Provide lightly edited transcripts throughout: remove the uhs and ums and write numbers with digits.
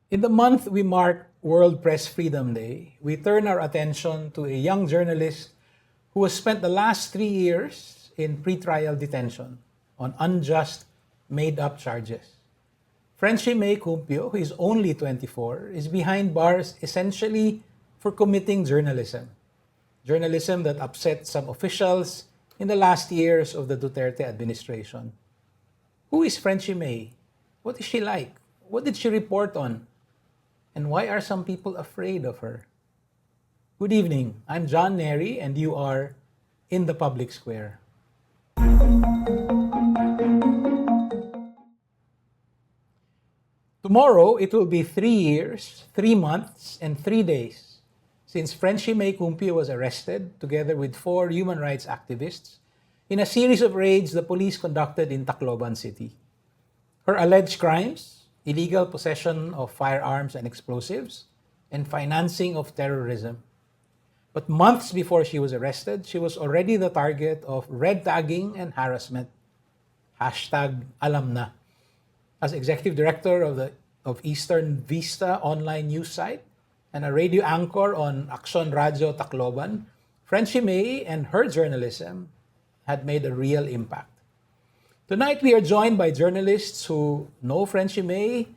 In the month we mark World Press Freedom Day, we turn our attention to a young journalist who has spent the last 3 years in pretrial detention on unjust, made-up charges. Frenchie Mae Cumpio, who is only 24, is behind bars essentially for committing journalism. Journalism that upset some officials in the last years of the Duterte administration. Who is Frenchie Mae? What is she like? What did she report on? And why are some people afraid of her? Good evening. I'm John Nery, and you are in the public square. Tomorrow, it will be 3 years, 3 months, and 3 days since Frenchie Mae Cumpio was arrested together with 4 human rights activists in a series of raids the police conducted in Tacloban City. Her alleged crimes: illegal possession of firearms and explosives, and financing of terrorism. But months before she was arrested, she was already the target of red tagging and harassment. #alamna. As executive director of Eastern Vista online news site and a radio anchor on Action Radio Tacloban, Frenchie Mae and her journalism had made a real impact. Tonight, we are joined by journalists who know Frenchie Mae,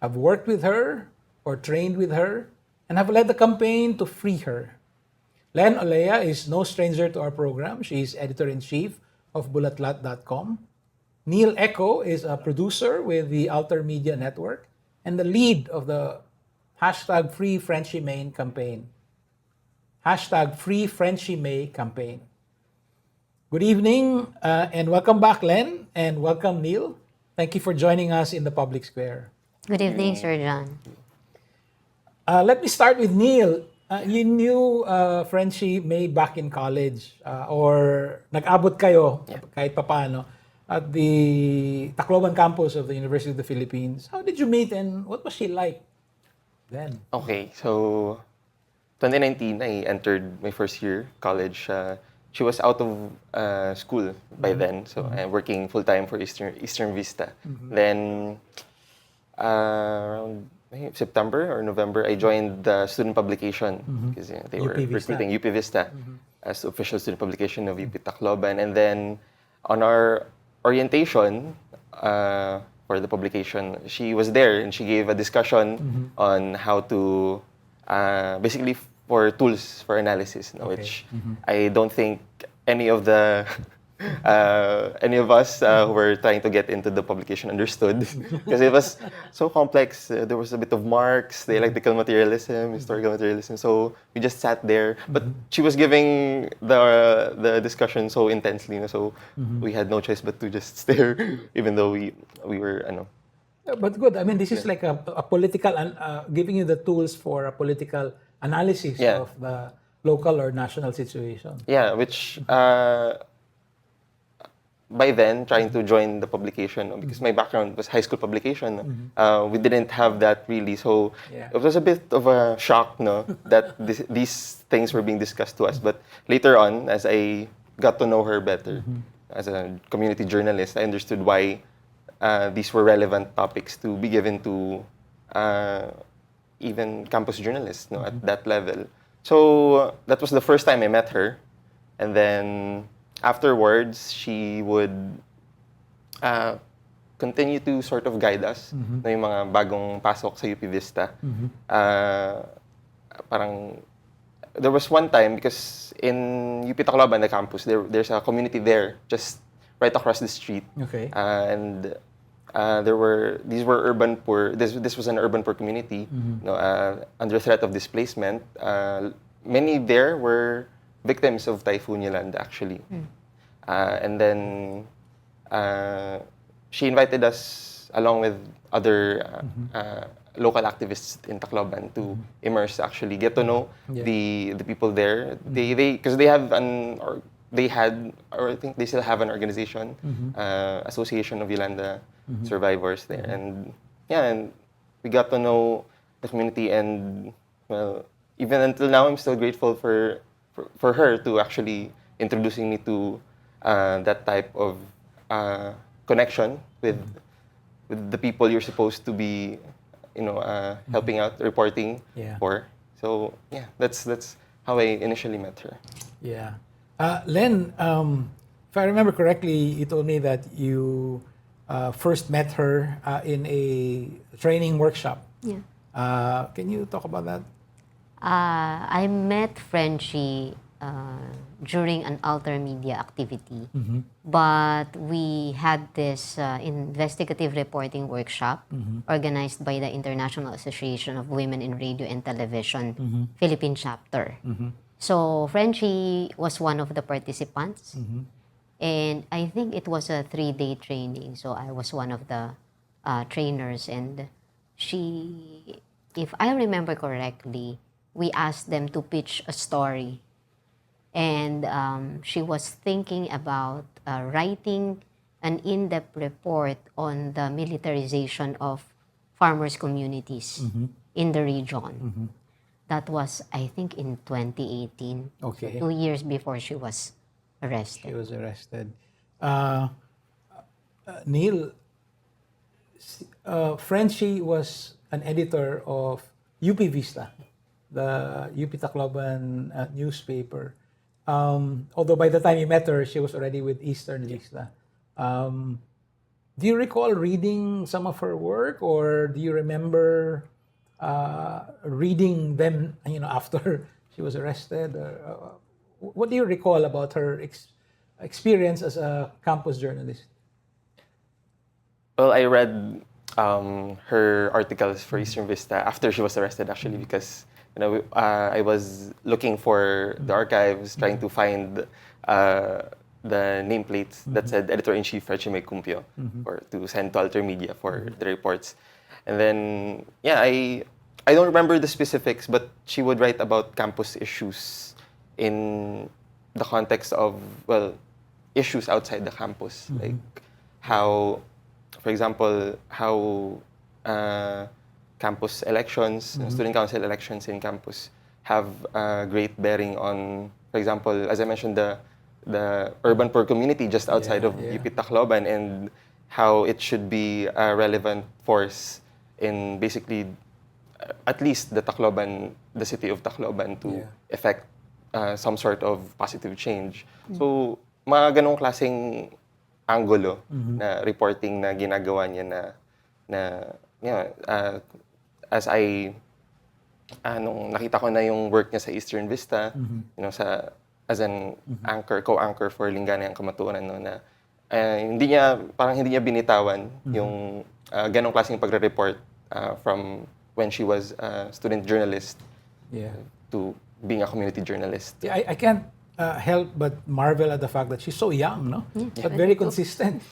have worked with her or trained with her, and have led the campaign to free her. Len Olea is no stranger to our program. She is editor-in-chief of bulatlat.com. Neil Echo is a producer with the Alter Media Network and the lead of the #FreeFrenchieMae campaign. #FreeFrenchieMae campaign. Good evening and welcome back, Len, and welcome, Neil. Thank you for joining us in the public square. Good evening, Sir John. Let me start with Neil. You knew Frenchie Mae back in college or nag-abot kayo kahit papano at the Tacloban campus of the University of the Philippines. How did you meet and what was she like then? Okay, so 2019, I entered my first year college. She was out of school by then, so I'm working full-time for Eastern Vista. Then, around September or November, I joined the student publication because they were recruiting UP Vista as official student publication of UP Tacloban. And then, on our orientation for the publication, she was there and she gave a discussion on how to basically for tools for analysis, which I don't think any of the any of us who were trying to get into the publication understood because it was so complex. There was a bit of Marx, dialectical materialism, historical materialism. So we just sat there, but she was giving the discussion so intensely, so we had no choice but to just stare, even though we were But good. I mean, this is like a political, giving you the tools for a political analysis of the local or national situation. Yeah, which by then, trying to join the publication, because my background was high school publication, we didn't have that really. So it was a bit of a shock, that these things were being discussed to us. But later on, as I got to know her better as a community journalist, I understood why these were relevant topics to be given to even campus journalists at that level. So that was the first time I met her. And then afterwards, she would continue to sort of guide us na yung mga bagong pasok sa UP Vista. Parang there was one time, because in UP Tacloban, the campus, there's a community there just right across the street. Okay. And these were urban poor. This was an urban poor community, under threat of displacement. Many there were victims of Typhoon Yolanda, actually. And then she invited us, along with other local activists in Tacloban, to immerse, actually get to know the people there. Because they had, or I think they still have an organization, Association of Yolanda Survivors there, and we got to know the community, and well, even until now, I'm still grateful for her to actually introducing me to that type of connection with the people you're supposed to be, helping out, reporting Yeah. for. So yeah, that's how I initially met her. Yeah. Len, if I remember correctly, you told me that you first met her in a training workshop. Yeah. Can you talk about that? I met Frenchie during an alter media activity, but we had this investigative reporting workshop organized by the International Association of Women in Radio and Television Philippine chapter. So Frenchie was one of the participants, and I think it was a 3-day training. So I was one of the trainers, and she, if I remember correctly, we asked them to pitch a story, and she was thinking about writing an in-depth report on the militarization of farmers' communities in the region. That was, I think, in 2018. Okay. So 2 years before she was She arrested. was arrested. Neil, Frenchie was an editor of UP Vista, the UP Tacloban newspaper. Although by the time you met her, she was already with Eastern Vista. Do you recall reading some of her work, or do you remember reading them, after she was arrested? Or, what do you recall about her experience as a campus journalist? Well, I read her articles for Eastern Vista after she was arrested, actually, because I was looking for the archives, trying to find the nameplates that said Editor-in-Chief Frenchie Mae Cumpio, or to send to Alter Media for the reports. And then, yeah, I don't remember the specifics, but she would write about campus issues in the context of, well, issues outside the campus, like how, for example, how campus elections, student council elections in campus have a great bearing on, for example, as I mentioned, the urban poor community just outside of UP Tacloban, and how it should be a relevant force in basically at least the city of Tacloban to effect some sort of positive change. So, mga ganong klaseng angulo na reporting na ginagawa niya as nung nakita ko na yung work niya sa Eastern Vista, as an co-anchor for Linganayang Kamatuoran, na hindi niya binitawan yung ganong klaseng pagre-report from when she was a student journalist to being a community journalist. Yeah, I can't help but marvel at the fact that she's so young, no? But very consistent.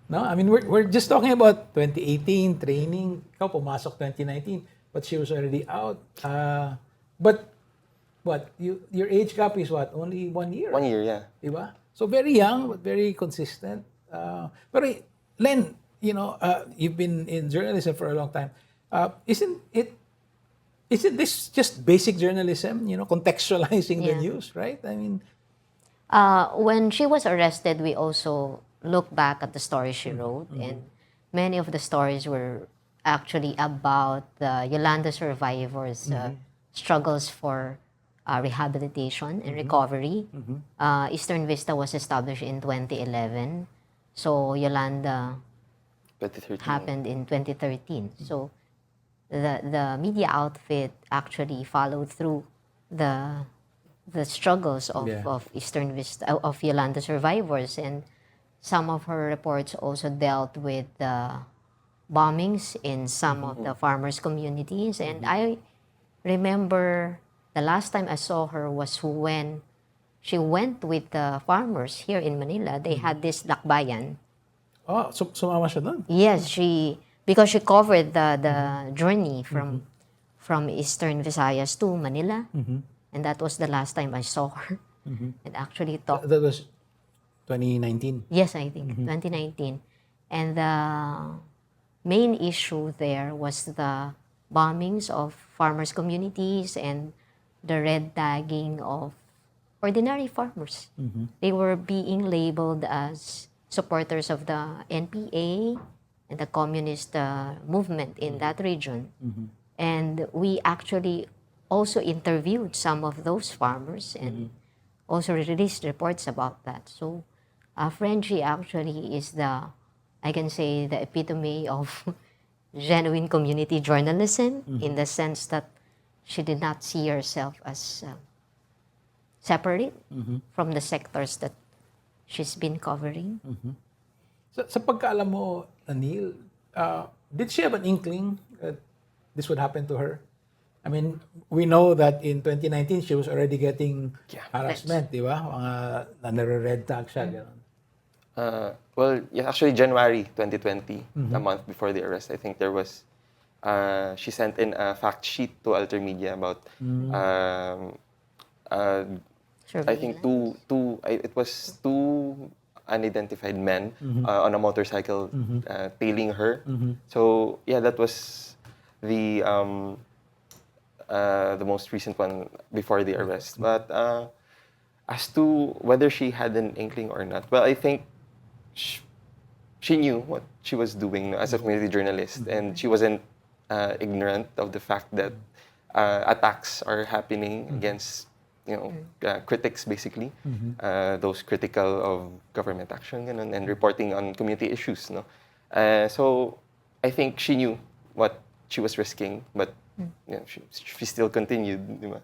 No, I mean, we're just talking about 2018 training. Ikaw pumasok 2019, but she was already out. But what? Your age gap is what? Only 1 year. 1 year, yeah. Diba? So very young, but very consistent. But Len, you've been in journalism for a long time. Isn't this just basic journalism? Contextualizing the Yeah. news, right? I mean, When she was arrested, we also looked back at the stories she wrote, and many of the stories were actually about the Yolanda survivors' struggles for rehabilitation and recovery. Eastern Vista was established in 2011, so Yolanda 2013. happened in 2013. So the media outfit actually followed through the struggles of Eastern Vista, of Yolanda survivors, and some of her reports also dealt with the bombings in some of the farmers' communities. And I remember the last time I saw her was when she went with the farmers here in Manila. They had this lakbayan. oh, sumama siya doon. Yes, because she covered the journey from Eastern Visayas to Manila, and that was the last time I saw her and actually talked. That was 2019. Yes, I think 2019, and the main issue there was the bombings of farmers' communities and the red tagging of ordinary farmers. They were being labeled as supporters of the NPA and the communist movement in that region. And we actually also interviewed some of those farmers and also released reports about that. So Frenchie actually is I can say, the epitome of genuine community journalism in the sense that she did not see herself as separate from the sectors that she's been covering. Sa pagkaalam mo, Neil, did she have an inkling that this would happen to her? I mean, we know that in 2019, she was already getting harassment, di ba? Mga nare-red tag siya, gano'n. Well, yeah, actually January 2020, a month before the arrest, I think there was, she sent in a fact sheet to Alter Media about, I think it was two unidentified men on a motorcycle tailing her. So yeah, that was the most recent one before the arrest. But as to whether she had an inkling or not, well, I think she knew what she was doing as a community journalist, and she wasn't ignorant of the fact that attacks are happening against critics, basically, those critical of government action and reporting on community issues. No, so I think she knew what she was risking, but she still continued. Diba?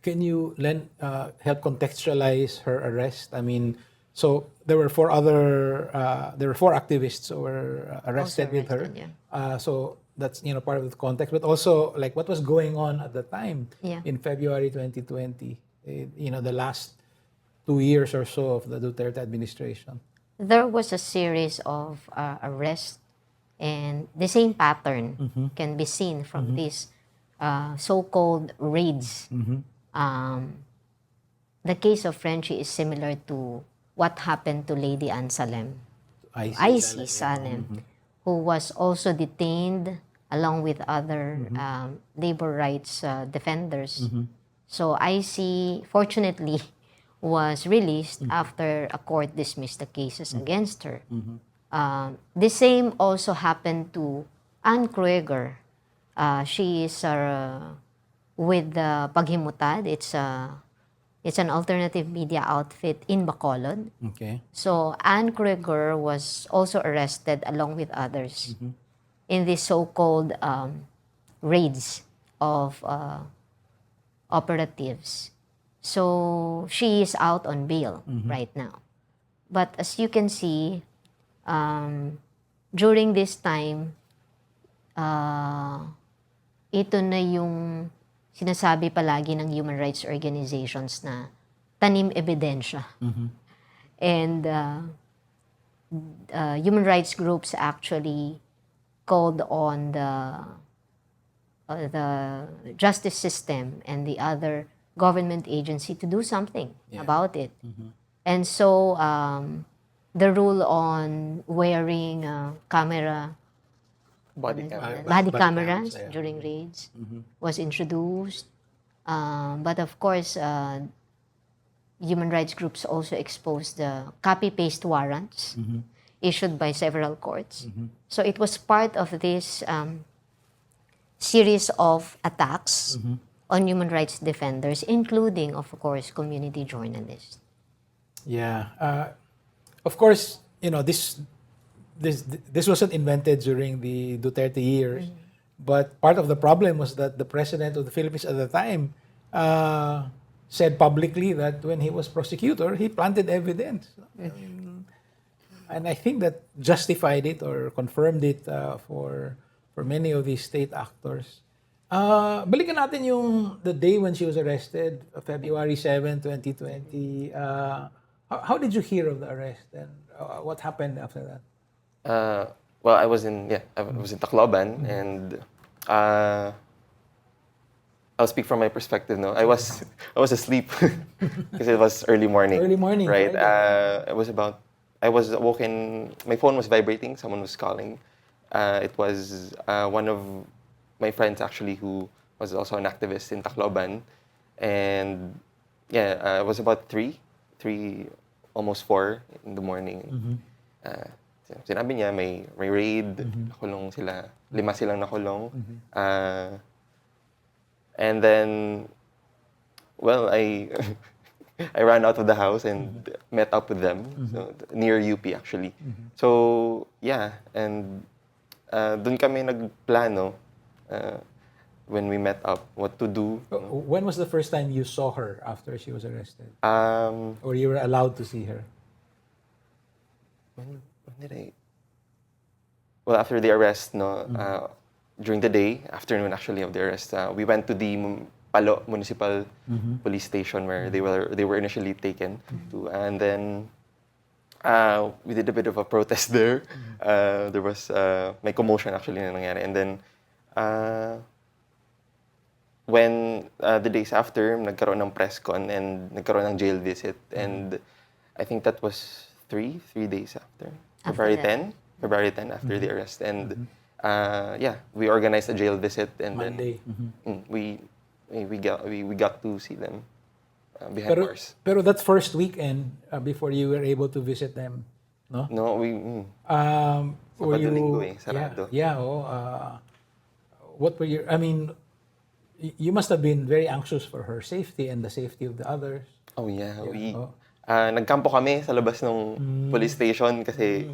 Can you help contextualize her arrest? I mean, so there were four activists who were arrested with her. Yeah. So that's part of the context, but also like what was going on at the time in February 2020. The last 2 years or so of the Duterte administration. There was a series of arrests, and the same pattern can be seen from these so-called raids. The case of Frenchie is similar to what happened to Lady Ann Salem, IC Salem, who was also detained along with other labor rights defenders. So IC, fortunately, was released after a court dismissed the cases against her. The same also happened to Ann Krueger. She is with the Paghimutad. It's an alternative media outfit in Bacolod. Okay. So Ann Krueger was also arrested along with others in these so-called raids of operatives. So she is out on bail right now. But as you can see, during this time, ito na yung sinasabi palagi ng human rights organizations na tanim ebidensya. And human rights groups actually called on the justice system and the other government agency to do something about it. And so the rule on wearing body cameras during raids was introduced. But of course, human rights groups also exposed the copy-paste warrants issued by several courts. So it was part of this series of attacks on human rights defenders, including, of course, community journalists. Yeah. Of course, this wasn't invented during the Duterte years, but part of the problem was that the president of the Philippines at the time said publicly that when he was prosecutor, he planted evidence. And I think that justified it or confirmed it for many of these state actors. Balikan natin the day when she was arrested, February 7, 2020. How did you hear of the arrest, and what happened after that? Well, I was in Tacloban, and I'll speak from my perspective. No, I was asleep because it was early morning. Early morning, right? I was awoken. My phone was vibrating. Someone was calling. It was one of my friends actually, who was also an activist in Tacloban, and it was about 3 almost 4 in the morning. Sinabi niya may raid, nakulong sila, 5 silang nakulong. And then, well, I I ran out of the house and met up with them, so, near UP actually. So, yeah, and dun kami nagplano when we met up, what to do. When was the first time you saw her after she was arrested? Um, Or you were allowed to see her? when did I? Well, after the arrest, no, during the day, afternoon actually of the arrest, we went to the Palo Municipal Police Station where they were initially taken to, and then we did a bit of a protest there. There was may commotion actually na nangyari, and then when the days after, nagkaroon ng press con and nagkaroon ng jail visit, and I think that was three days after. February 10 after the arrest, and yeah, we organized a jail visit, and Monday. then we got to see them behind bars. Pero that first weekend before you were able to visit them, no? No, Were Sabado, Linggo you? sarado. Yeah. What were your? I mean, you must have been very anxious for her safety and the safety of the others. Oh yeah, nagkampo kami sa labas ng police station kasi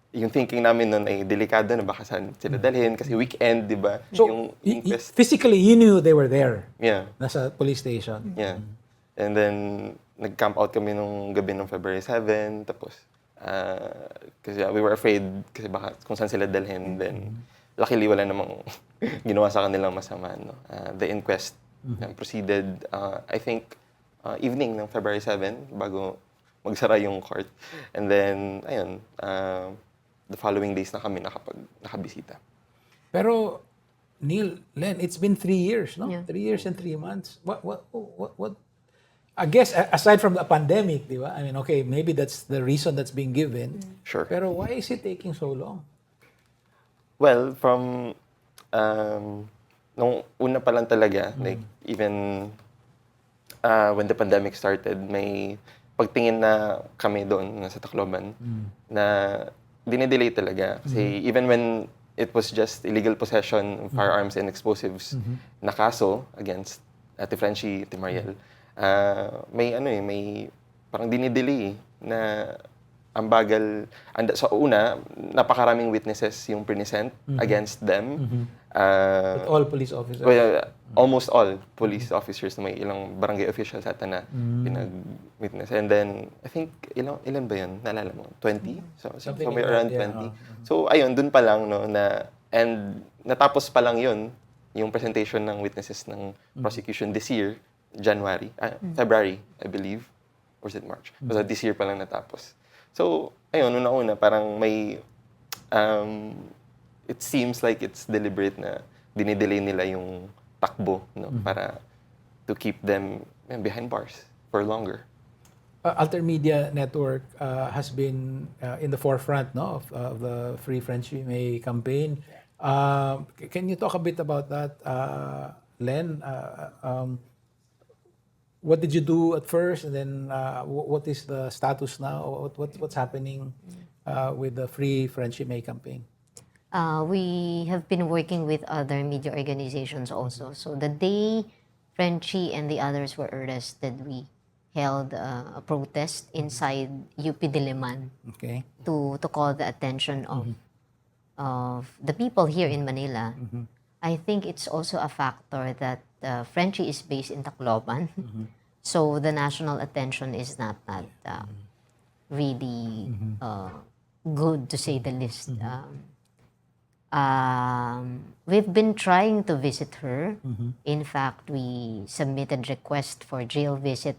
yung thinking namin noon ay delikado na baka saan sila dalhin kasi weekend, di ba? So, yung inquest. physically, you knew they were there. Yeah. Nasa police station. Yeah. And then nag-camp out kami nung gabi ng February 7, tapos kasi we were afraid kasi baka kung saan sila dalhin, then luckily wala namang ginawa sa kanilang masama, no. The inquest proceeded I think evening ng February 7 bago magsara yung court. And then ayun, the following days na kami nakabisita. Pero Neil, Len, it's been 3 years, no? Yeah. 3 years and 3 months. What? I guess aside from the pandemic, di ba? I mean, okay, maybe that's the reason that's being given. Sure. Pero why is it taking so long? Well, from nung una pa lang talaga, like even when the pandemic started, may pagtingin na kami doon sa Tacloban na dinidelay talaga. Kasi even when it was just illegal possession of firearms and explosives na kaso against Ate Frenchie, Ate Mariel, may parang dinidelay na ang bagal. Sa una, napakaraming witnesses yung present against them. But all police officers? Well, almost all police officers, may ilang barangay officials ata na pinag-witness. And then, I think, ilan ba yun? Naalala mo? 20? Somewhere around 20. So, ayun, dun pa lang, no, and natapos pa lang yun, yung presentation ng witnesses ng prosecution this year, February, I believe. Or is it March? Basta this year pa lang natapos. So, ayun, una-una, parang may, it seems like it's deliberate na dinidelay nila yung takbo, no, para to keep them behind bars for longer. Altermedia Network has been in the forefront, no, of the Free Frenchie Mae campaign. Can you talk a bit about that, Len? What did you do at first, and then what is the status now? What's happening with the Free Frenchie Mae campaign? We have been working with other media organizations also. So the day Frenchie and the others were arrested, we held a protest inside UP Diliman Okay. to call the attention of the people here in Manila. I think it's also a factor that Frenchie is based in Tacloban. So the national attention is not that really good, to say the least. We've been trying to visit her. In fact, we submitted request for jail visit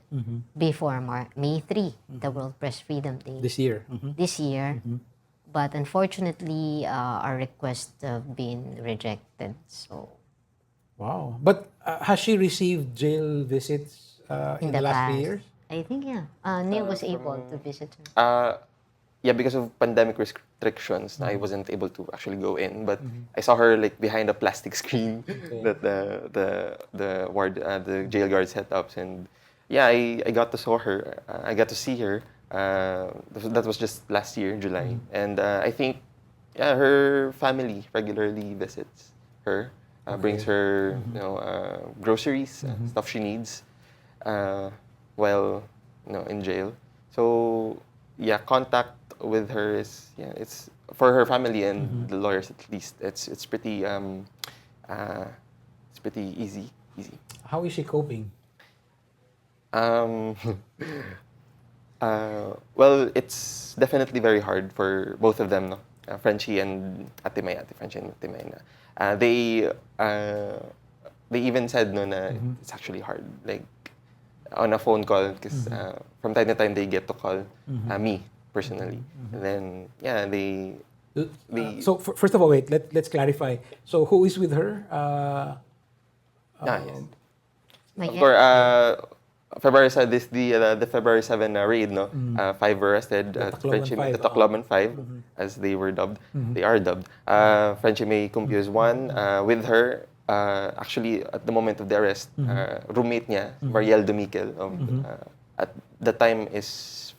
before May 3, the World Press Freedom Day. This year. This year. But unfortunately, our requests have been rejected. So Wow. But has she received jail visits in the last 3 years? I think, yeah. Neil was able to visit her. Yeah, because of pandemic restrictions, I wasn't able to actually go in. But I saw her like behind a plastic screen that the jail guard set up, and yeah, I got to saw her. I got to see her. That was just last year, July. And I think, yeah, her family regularly visits her, brings her, groceries, stuff she needs, while, in jail. So, yeah, contact with her is, yeah, it's for her family and the lawyers at least. It's pretty easy. How is she coping? Um, well, it's definitely very hard for both of them, no? Frenchie and Ate May, Ate Frenchie and Ate May. They even said no na it's actually hard. Like on a phone call, because from time to time they get to call me personally, and then yeah, First of all, wait. Let's clarify. So who is with her? yes. My Of ex. course, February 7, the February 7 raid, no? 5 were arrested. Tacloban-5, The Tacloban-5, as they were dubbed. They are dubbed. Frenchie Mae Cumpio is one. With her, actually, at the moment of the arrest, roommate niya, Mariel Domiquel, at the time is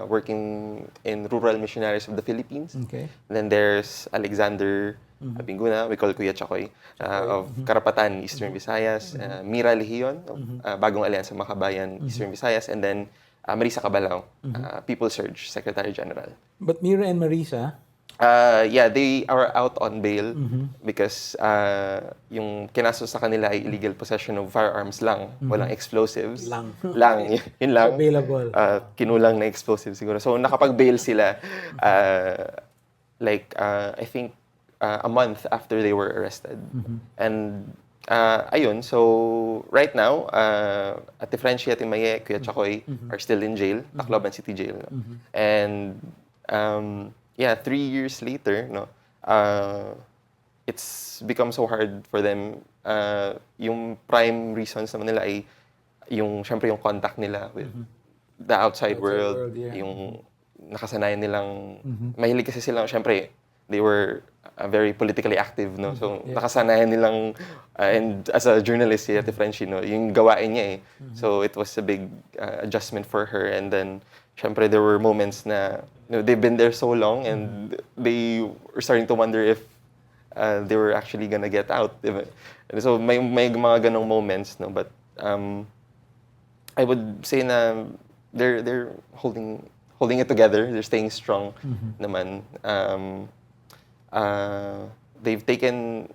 working in Rural Missionaries of the Philippines. Okay. Then there's Alexander Abinguna, we call Kuya Chakoy, of Karapatan, Eastern Visayas. Mira Lehion, of Bagong Alyansa Makabayan, Eastern Visayas. And then Marisa Cabalao, People Surge, Secretary General. But Mira and Marisa, Yeah, they are out on bail because yung kinaso sa kanila ay illegal possession of firearms lang, walang explosives. Lang. Yun lang. Available. Kinulang na explosives siguro. So nakapag-bail sila, I think a month after they were arrested. And ayun, so right now, Ate Frenchie, Ate Maye, Kuya Chakoy are still in jail, Tacloban City Jail. No? And yeah, 3 years later, no, it's become so hard for them. Yung prime reasons naman nila ay syempre yung contact nila with the outside world, yeah. yung nakasanayan nilang, mahilig kasi sila, syempre, they were very politically active, no? So, nakasanayan nilang, and as a journalist, si Ate Frenchie, no, yung gawain niya eh. So, it was a big adjustment for her. And then, syempre, there were moments na, they've been there so long and they were starting to wonder if they were actually gonna get out. Diba? And so, may mga ganong moments, no? But, I would say na they're holding it together. They're staying strong naman. They've taken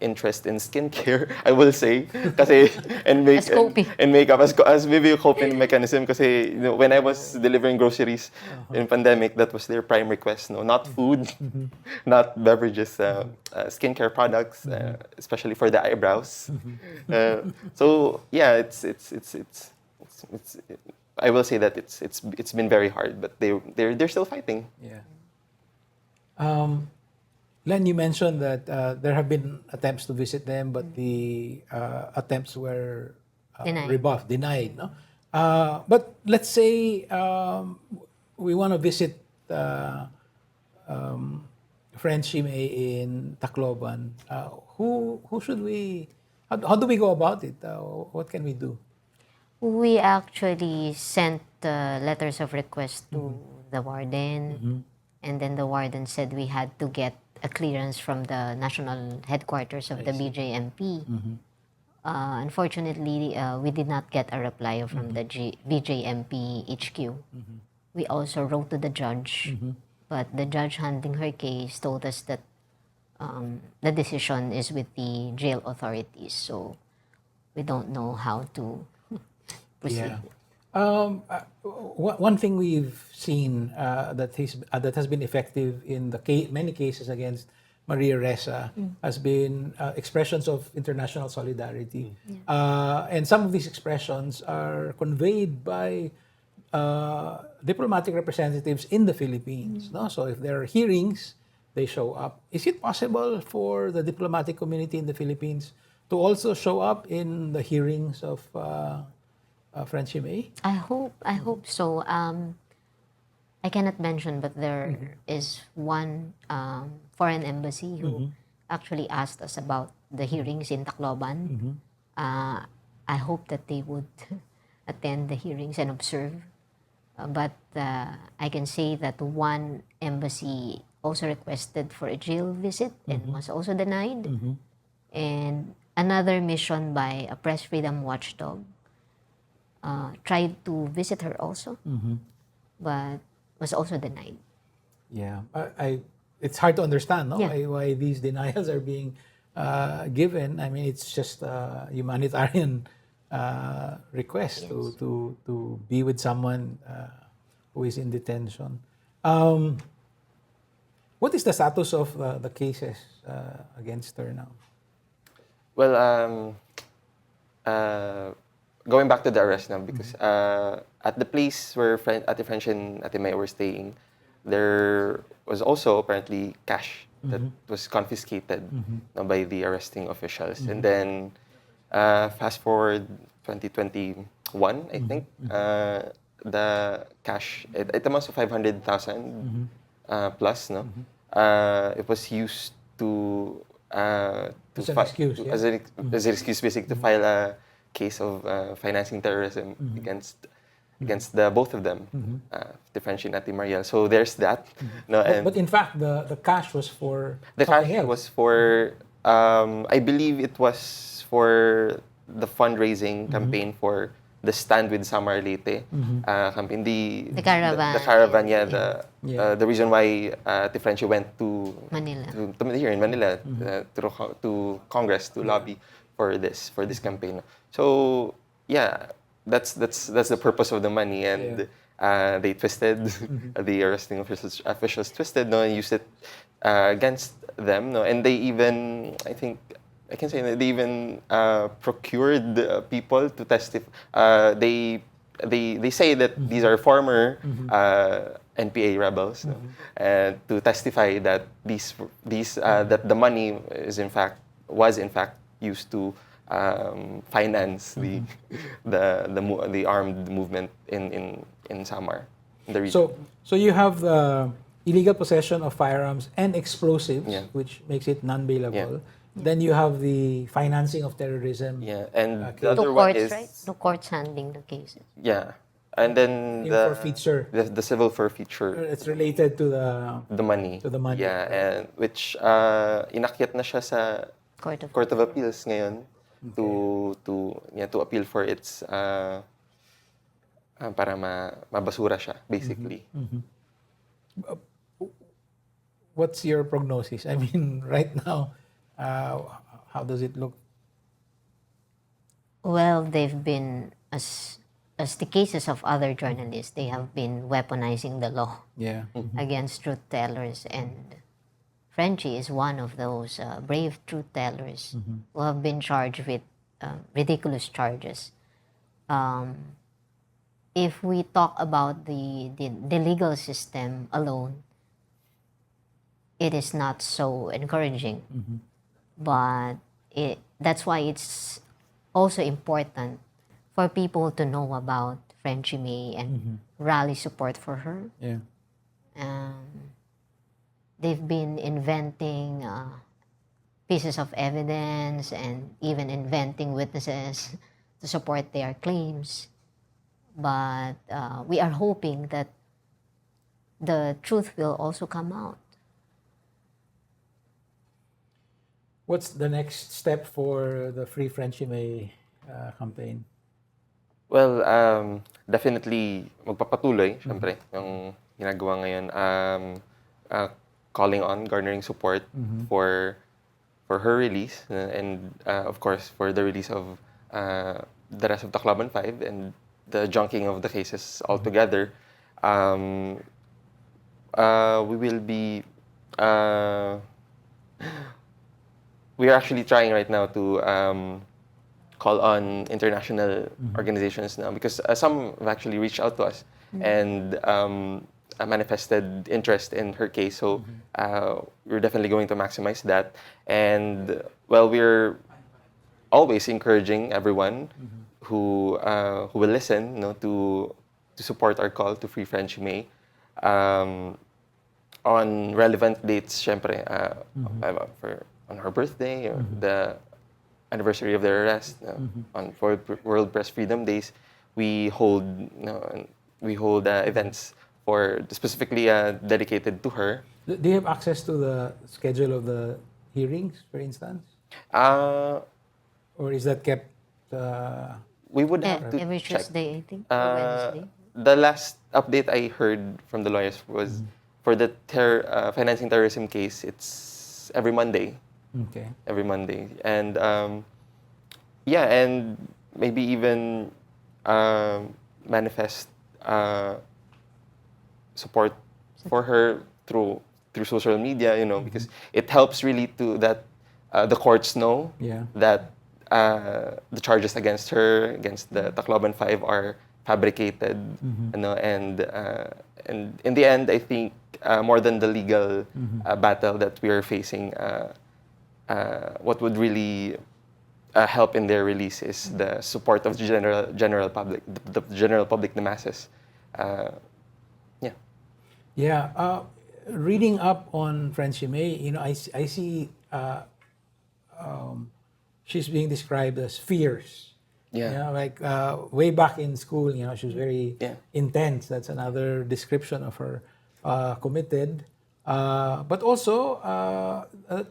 interest in skincare, I will say, kasi and makeup as maybe a coping mechanism. Kasi when I was delivering groceries in pandemic, that was their prime request. No, not food, not beverages, skincare products, especially for the eyebrows. So yeah, it's I will say that it's been very hard, but they're still fighting. Yeah. Len, you mentioned that there have been attempts to visit them, but the attempts were rebuffed, denied. No? But let's say we want to visit Frenchie Mae in Tacloban. Who should we? How do we go about it? What can we do? We actually sent letters of request to the warden, and then the warden said we had to get a clearance from the national headquarters of the BJMP. Unfortunately, we did not get a reply from the BJMP HQ. We also wrote to the judge, but the judge handling her case told us that the decision is with the jail authorities, so we don't know how to proceed. Yeah. One thing we've seen that has been effective in the many cases against Maria Ressa has been expressions of international solidarity. And some of these expressions are conveyed by diplomatic representatives in the Philippines. No? So if there are hearings, they show up. Is it possible for the diplomatic community in the Philippines to also show up in the hearings of Frenchie Mae? I hope so. I cannot mention, but there is one foreign embassy who actually asked us about the hearings in Tacloban. I hope that they would attend the hearings and observe. But I can say that one embassy also requested for a jail visit and was also denied. And another mission by a press freedom watchdog tried to visit her also, but was also denied. Yeah, it's hard to understand, no? Yeah. Why these denials are being given. I mean, it's just a humanitarian request to be with someone who is in detention. What is the status of the cases against her now? Well, going back to the arrest now, because at the place where Ate French and Ate Mae were staying, there was also apparently cash that was confiscated by the arresting officials. And then fast forward 2021, I think, the cash, it amounts to 500,000 plus, no? It was used to As an excuse, yeah? as an excuse, basically, to file a case of financing terrorism against the both of them, the French and Ate Mariel. So there's that. No, and But in fact, the cash was for the something cash else. was for, I believe it was for the fundraising campaign for the Stand with Samar Leyte campaign. The caravan. The caravan, yeah. Yeah. The reason why Ate Frenchie went to Manila. here in Manila to Congress to lobby for this campaign. So yeah, that's the purpose of the money, and they twisted the arresting officials twisted, no, and used it against them, no, and they even, I think I can say that they even procured people to testify. They say that these are former NPA rebels, no? And to testify that these that the money was in fact used to finance the armed movement in Samar, in the region. So you have the illegal possession of firearms and explosives, which makes it non-bailable. Then you have the financing of terrorism. Yeah, and Okay. the other To one courts, is right? To courts handling the cases. yeah, and then Yung forfeiture. the civil forfeiture, It's related to the money. To the money. Yeah, and which inakyat na siya sa Court of Appeals ngayon to appeal for its para mabasura siya, basically. What's your prognosis? I mean, right now, how does it look? Well, they've been, as the cases of other journalists, they have been weaponizing the law Yeah. against truth tellers, and Frenchie is one of those brave truth tellers who have been charged with ridiculous charges. If we talk about the legal system alone, it is not so encouraging. But that's why it's also important for people to know about Frenchie Mae and rally support for her. Yeah. They've been inventing pieces of evidence and even inventing witnesses to support their claims. But we are hoping that the truth will also come out. What's the next step for the Free Frenchie Mae campaign? Well, definitely magpapatuloy, syempre, yung ginagawa ngayon, calling on, garnering support for her release, and of course for the release of the rest of Tacloban 5 and the junking of the cases altogether. We will be we are actually trying right now to call on international organizations now, because some have actually reached out to us and manifested interest in her case. So we're definitely going to maximize that. And well, we're always encouraging everyone who will listen, to support our call to Free Frenchie Mae on relevant dates, syempre, on her birthday or the anniversary of their arrest, for World Press Freedom Days. we hold events for specifically dedicated to her. Do you have access to the schedule of the hearings, for instance? Uh, Or is that kept? we would have to Every check. Tuesday, I think, or Wednesday. The last update I heard from the lawyers was for the financing terrorism case, it's every Monday. Okay. Every Monday. And yeah, and maybe even manifest support for her through social media, because it helps really to that the courts know that the charges against her, against the Tacloban 5 are fabricated, and in the end, I think more than the legal battle that we are facing, what would really help in their release is the support of the general public, the general public, the masses. Yeah. Reading up on Frenchie Mae, I see she's being described as fierce. Yeah. Like way back in school, she was very Yeah. intense. That's another description of her. Committed, but also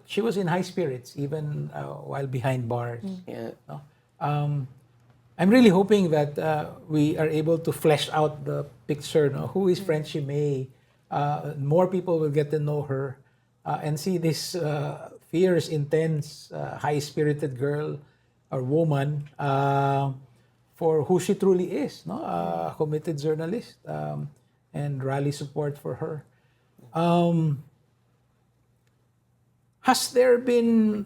she was in high spirits even while behind bars. Yeah. No? I'm really hoping that we are able to flesh out the picture. Who is Frenchie Mae? More people will get to know her and see this fierce, intense, high-spirited girl or woman for who she truly is, no? A committed journalist, and rally support for her. Has there been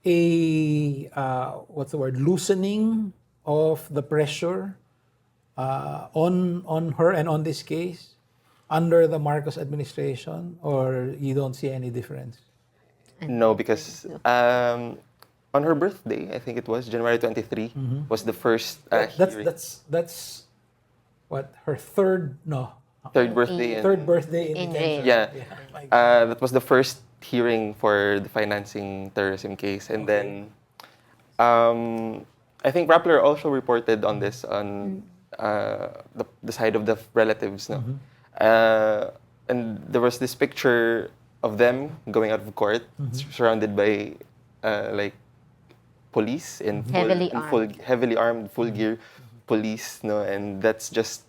a loosening of the pressure on her and on this case under the Marcos administration, or you don't see any difference? No, because on her birthday, I think it was January 23, was the first hearing. That's what her third birthday. third birthday in detention. Yeah. My God. That was the first hearing for the financing terrorism case, and then I think Rappler also reported on this on the side of the relatives, no? And there was this picture of them going out of court, surrounded by like police in heavily armed, full gear police, no, and that's just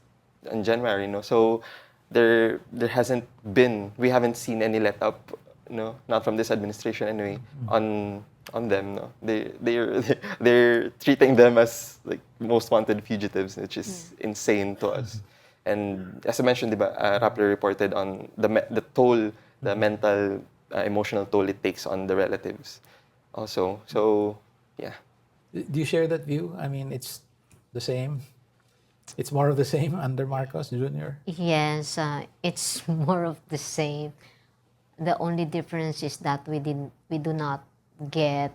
in January, no. So there hasn't been, we haven't seen any let up, no, not from this administration anyway, on them, no. They're treating them as like most wanted fugitives, which is insane to us. And as I mentioned, Rappler reported on the toll, the mental, emotional toll it takes on the relatives also. So, yeah. Do you share that view? I mean, it's the same. It's more of the same under Marcos Jr. Yes, it's more of the same. The only difference is that we do not get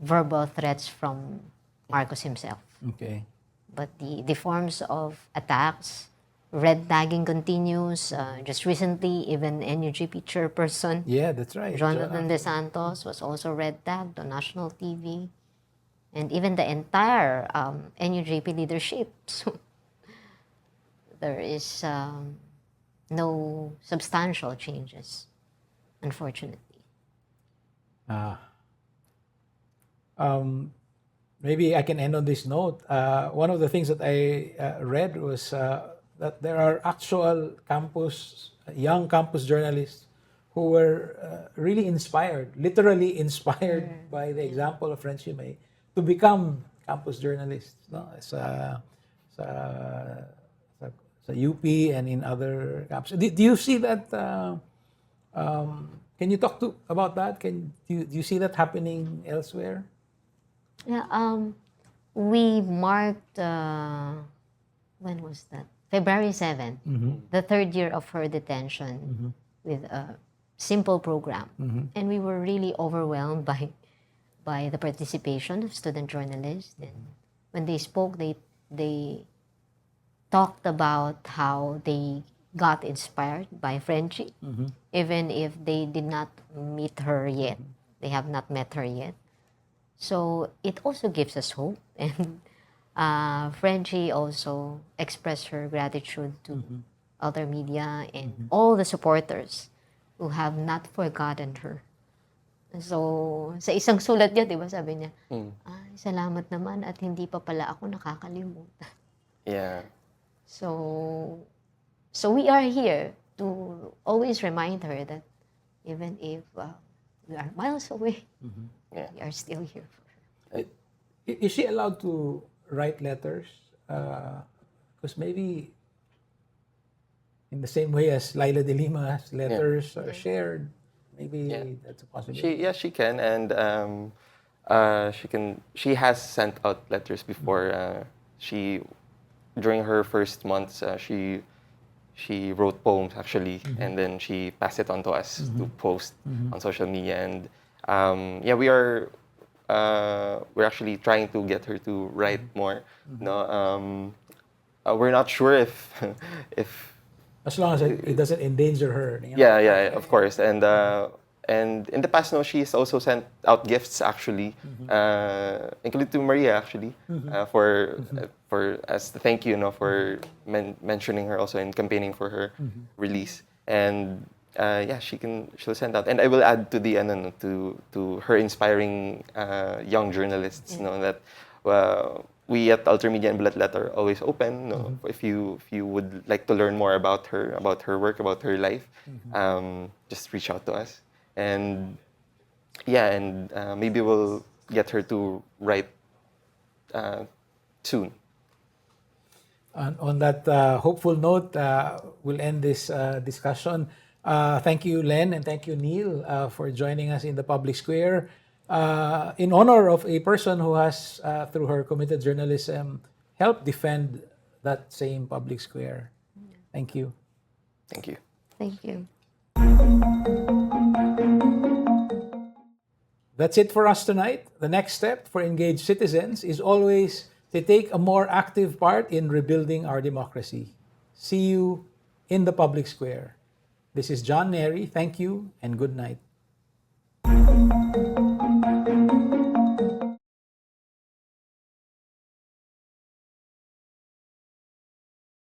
verbal threats from Marcos himself. Okay. But the forms of attacks, red tagging continues. Just recently, even NUGP chairperson Yeah, that's right. Jonathan De Santos was also red tagged on national TV, and even the entire NUGP leadership. So there is no substantial changes, unfortunately. Maybe I can end on this note. One of the things that I read was that there are actual young campus journalists who were really inspired, literally inspired by the example of Frenchie Mae to become campus journalists, no? Sa UP and in other campuses. Do you see that? Can you talk about that? Do you see that happening elsewhere? Yeah, we marked, when was that? February 7th, the third year of her detention with a simple program. And we were really overwhelmed by the participation of student journalists. And when they spoke, they talked about how they got inspired by Frenchie, even if they did not meet her yet. They have not met her yet. So it also gives us hope. And Frenchie also expressed her gratitude to other media and all the supporters who have not forgotten her. So, sa isang sulat niya, di ba, sabi niya, ay, salamat naman at hindi pa pala ako nakakalimutan. Yeah. So we are here to always remind her that even if we are miles away, Yeah. we are still here for her. Is she allowed to write letters? Because maybe in the same way as Laila de Lima's letters are shared, maybe that's a possibility. She can, and she has sent out letters before. During her first months, she wrote poems actually, and then she passed it on to us to post on social media. And we're actually trying to get her to write more. No, we're not sure if if As long as it doesn't endanger her. You know? yeah, of course. And in the past, no, she's also sent out gifts actually, including to Maria actually, for as the thank you, for mentioning her also and campaigning for her release. And she'll send out. And I will add to the to her inspiring young journalists, that we at Ultramedia and Balatlat are always open. If you would like to learn more about her work, about her life, just reach out to us. And maybe we'll get her to write soon. On that hopeful note, we'll end this discussion. Thank you, Len, and thank you, Neil, for joining us in the public square in honor of a person who has, through her committed journalism, helped defend that same public square. Thank you. Thank you. Thank you. That's it for us tonight. The next step for engaged citizens is always to take a more active part in rebuilding our democracy. See you in the public square. This is John Nery. Thank you and good night.